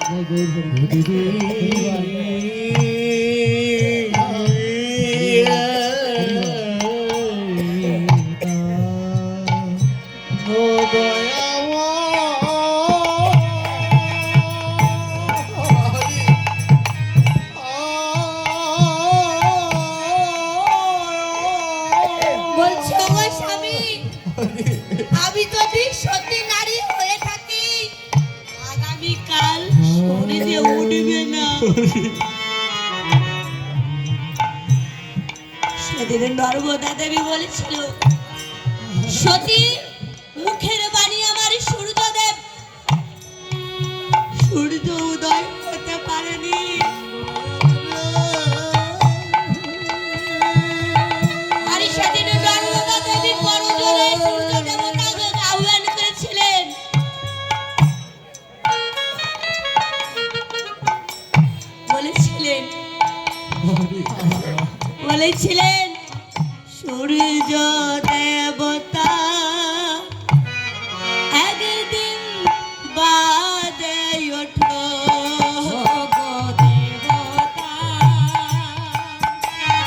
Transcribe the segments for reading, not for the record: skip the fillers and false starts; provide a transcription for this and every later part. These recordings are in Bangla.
আমি যদি সত্যি নারী হয়ে থাকি আগামীকাল শরীরে উঠবে না। সেদিন নর্মদা দেবী বলেছিল সতী মুখের বাণী আমার সূর্যদেব সূর্য উদয় হতে পারেনি। আর সেদিন নর্মদা দেবী করজোড়ে সূর্য দেবতাকে আহ্বান করেছিলেন। বলেছিলেন সূর্য দেবতা একদিন বাদে ওঠো দেবতা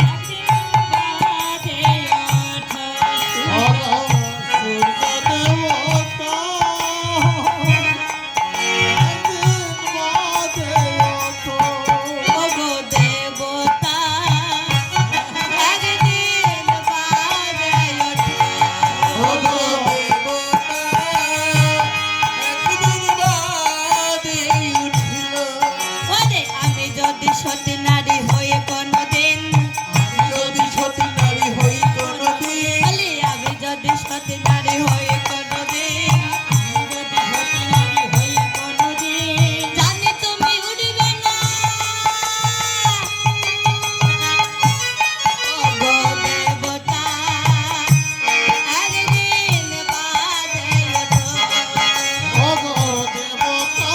একদিন বাদে ওঠো সূর্য দেবতা একদিন বাদে ওঠো দেবতা একদিন বাদে ওঠো। আমি যদি সতী নারী হয়ে কোনদিন আমি যদি সতী নারী হয়ে কোনদিন জানি তুমি উড়বে না দেবতা একদিন বাদে ওঠো দেবতা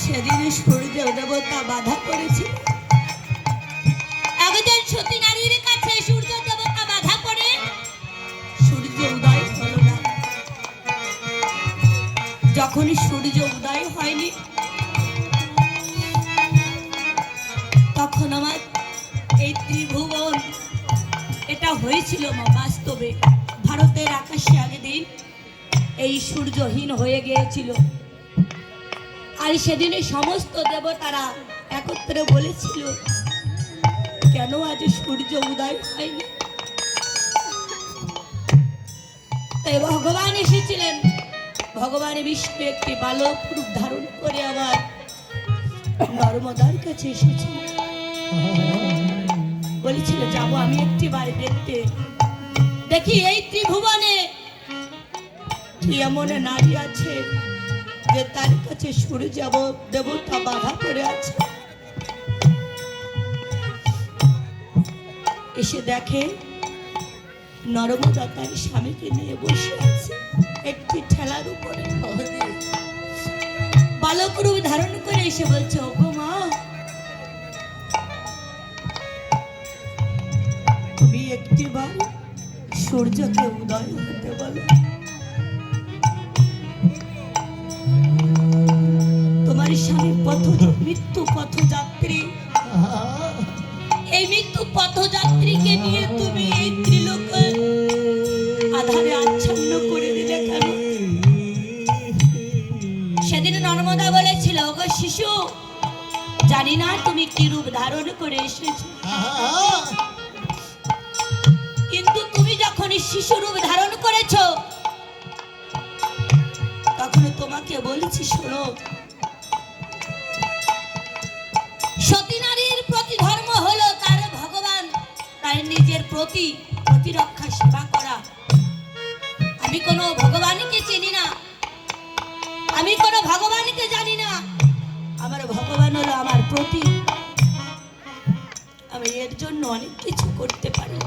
সেদিন সূর্য দেবতা বাধা করেছিল। একজন সতী নারীর কাছে সূর্য দেবতা বাধা করে সূর্য উদয় হলো না। যখন সূর্য উদয় হয়নি তখন আমার এই ত্রিভুবন এটা হয়েছিল বাস্তবে ভারতের আকাশে আগেদিন এই সূর্যহীন হয়ে গিয়েছিল। আর সেদিনে সমস্ত দেবতারা একত্রে বলেছিল কেন আজ সূর্য উদয় হয়নি। তাই ভগবান এসেছিলেন। ভগবান বিষ্ণু একটি বালক রূপ ধারণ করে আবার নর্মদার কাছে এসেছিল। বলেছিল যাবো আমি একটি বাড়ি দেখতে, দেখি এই ত্রিভুবনে কি এমন নারী আছে যে তার কাছে সূর্য দেবতা বাধা করে আছে। এসে দেখে নর্মদা তার স্বামীকে নিয়ে বসে আছে একটি ঠেলার উপরে। বালক রূপ ধারণ করে এসে বলছে ওগো মা তুমি একটিবার সূর্যকে উদয় হতে বলো। তোমার স্বামী মৃত্যু পথযাত্রী, এই মৃত্যু পথযাত্রীকে নিয়ে তুমি এই ত্রিলোকের আধারে আচ্ছন্ন করে দিলে কেন? সেদিন নর্মদা বলেছিল ওগো শিশু জানি না তুমি কি রূপ ধারণ করে এসেছো, কিন্তু তুমি যখন শিশু রূপ ধারণ করেছো তখন তোমাকে বলেছি শোনো সতী নারীর প্রতি ধর্ম হলো তার ভগবান তার নিজের প্রতিরক্ষা সেবা করা। আমি কোনো ভগবানকে চিনি না, আমি কোনো ভগবানকে জানি না, আমার ভগবান হলো আমার প্রতি। আমি এর জন্য অনেক কিছু করতে পারি।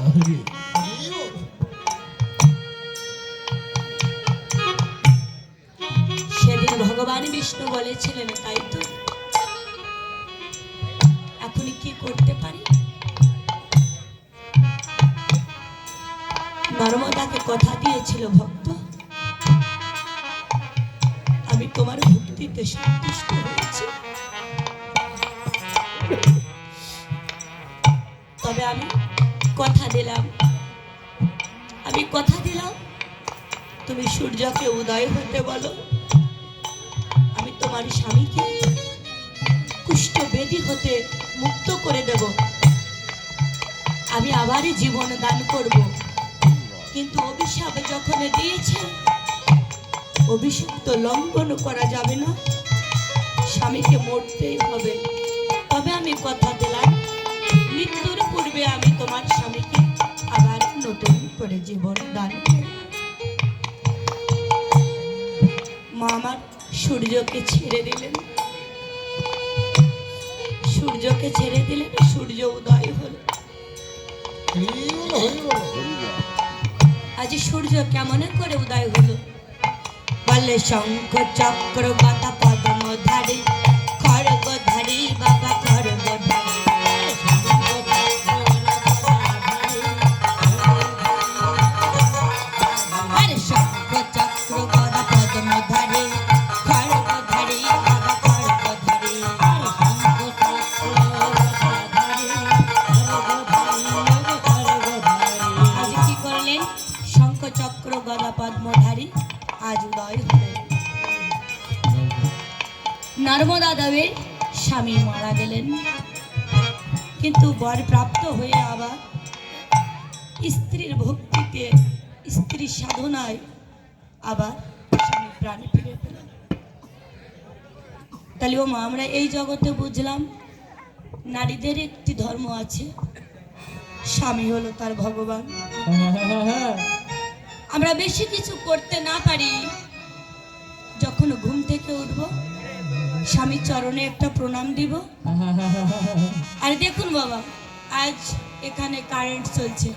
সেদিন ভগবান বিষ্ণু বলেছিলেন তাই তো এখন কি করতে পারি? নর্মদাকে কথা দিয়েছিল ভক্ত, আমি তোমার ভক্তিতে সন্তুষ্ট হয়েছি, তবে আমি কথা দিলাম তুমি সূর্যকে উদয় হতে বলো, আমি তোমার স্বামীকে কুষ্ঠ বেদী হতে মুক্ত করে দেব, আমি আবারই জীবন দান করব। কিন্তু অভিশাপ যখন দিয়েছে, অভিশাপ তো লঙ্ঘন করা যাবে না, স্বামীকে মরতেই হবে। তবে আমি কথা দিলাম মৃত্যুর পূর্বে আমি তোমার স্বামীকে আবার নতুন করে জীবন দান করব। মা আমার সূর্যকে ছেড়ে দিলেন, সূর্য উদয় হলো। আজ সূর্য কেমন করে উদয় হলো? বলে শঙ্খ চক্র গদা পদ্মধারী খড়গধারী বাবা খড়গধারী, আরে শঙ্খ চক্র গদা পদ্মধারী খড়গধারী বাবা খড়গধারী। আজ কি করলেন? শঙ্খ চক্র গদা পদ্মধারী আজ উদয় হলেন। নর্মদা দেবীর স্বামী মারা গেলেন, কিন্তু বর প্রাপ্ত হয়ে আবার স্ত্রীর ভক্তিতে, স্ত্রীর সাধনায় আবার স্বামী প্রাণ ফিরে পেলেন। তাহলে ও মা, আমরা এই জগতে বুঝলাম নারীদের একটি ধর্ম আছে, স্বামী হলো তার ভগবান। আমরা বেশি কিছু করতে না পারি, যখন ঘুম থেকে উঠবো স্বামীর চরণে একটা প্রণাম দিব। আর দেখুন বাবা, আজ এখানে কারেন্ট চলছে,